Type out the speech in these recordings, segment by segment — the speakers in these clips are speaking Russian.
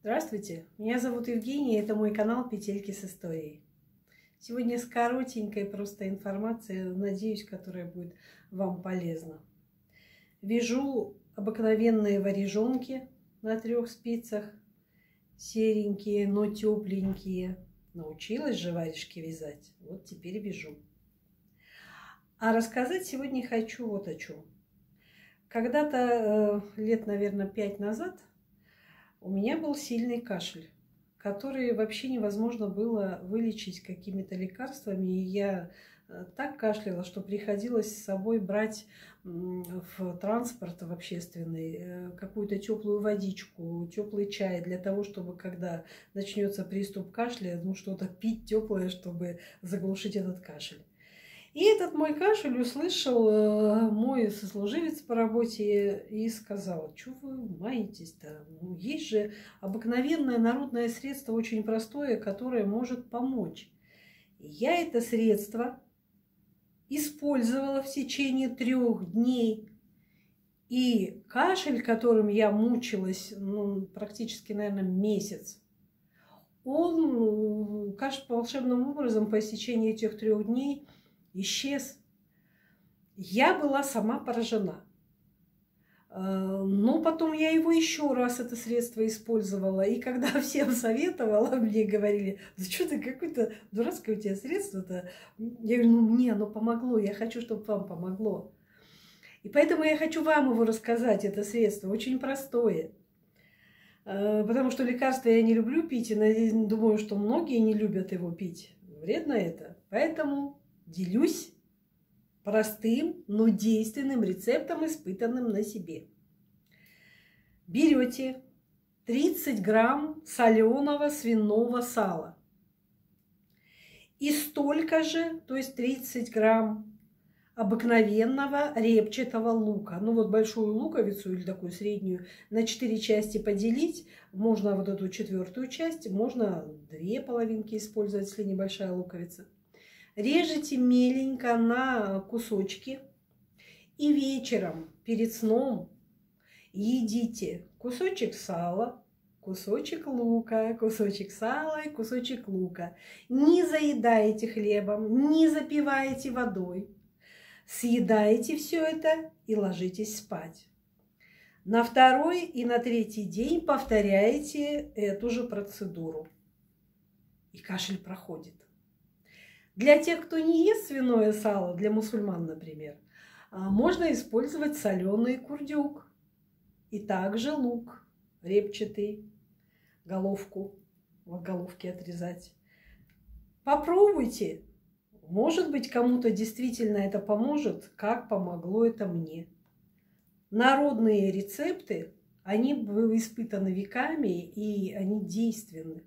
Здравствуйте, меня зовут Евгения, это мой канал «Петельки с историей». Сегодня с коротенькой просто информацией, надеюсь, которая будет вам полезна. Вяжу обыкновенные варежонки на 3 спицах, серенькие, но тепленькие. Научилась же варежки вязать, вот теперь вяжу. А рассказать сегодня хочу вот о чем. Когда-то, лет, наверное, 5 назад, у меня был сильный кашель, который вообще невозможно было вылечить какими-то лекарствами. И я так кашляла, что приходилось с собой брать в транспорт в общественный какую-то теплую водичку, теплый чай для того, чтобы когда начнется приступ кашля, что-то пить теплое, чтобы заглушить этот кашель. И этот мой кашель услышал мой сослуживец по работе и сказал: что вы маетесь-то? Есть же обыкновенное народное средство, очень простое, которое может помочь. И я это средство использовала в течение 3 дней. И кашель, которым я мучилась, практически, наверное, месяц, он, кашель волшебным образом по истечении этих 3 дней исчез. Я была сама поражена. Но потом я его еще раз, это средство, использовала. И когда всем советовала, мне говорили: да что ты, какое-то дурацкое у тебя средство-то. Я говорю: мне оно помогло, я хочу, чтобы вам помогло. И поэтому я хочу вам его рассказать, это средство, очень простое. Потому что лекарства я не люблю пить, и думаю, что многие не любят его пить. Вредно это. Поэтому делюсь простым, но действенным рецептом, испытанным на себе. Берете 30 грамм соленого свиного сала и столько же, то есть 30 грамм обыкновенного репчатого лука. Большую луковицу или такую среднюю на 4 части поделить. Можно вот эту 4-ю часть, можно 2 половинки использовать, если небольшая луковица. Режете меленько на кусочки и вечером перед сном едите кусочек сала, кусочек лука, кусочек сала и кусочек лука. Не заедаете хлебом, не запиваете водой. Съедаете все это и ложитесь спать. На 2-й и на 3-й день повторяете эту же процедуру. И кашель проходит. Для тех, кто не ест свиное сало, для мусульман, например, можно использовать соленый курдюк. И также лук репчатый, головку, в головке отрезать. Попробуйте. Может быть, кому-то действительно это поможет, как помогло это мне. Народные рецепты, они испытаны веками, и они действенны.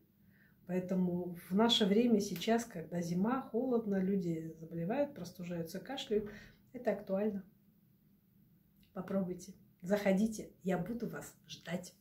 Поэтому в наше время сейчас, когда зима, холодно, люди заболевают, простужаются, кашляют, это актуально. Попробуйте, заходите, я буду вас ждать.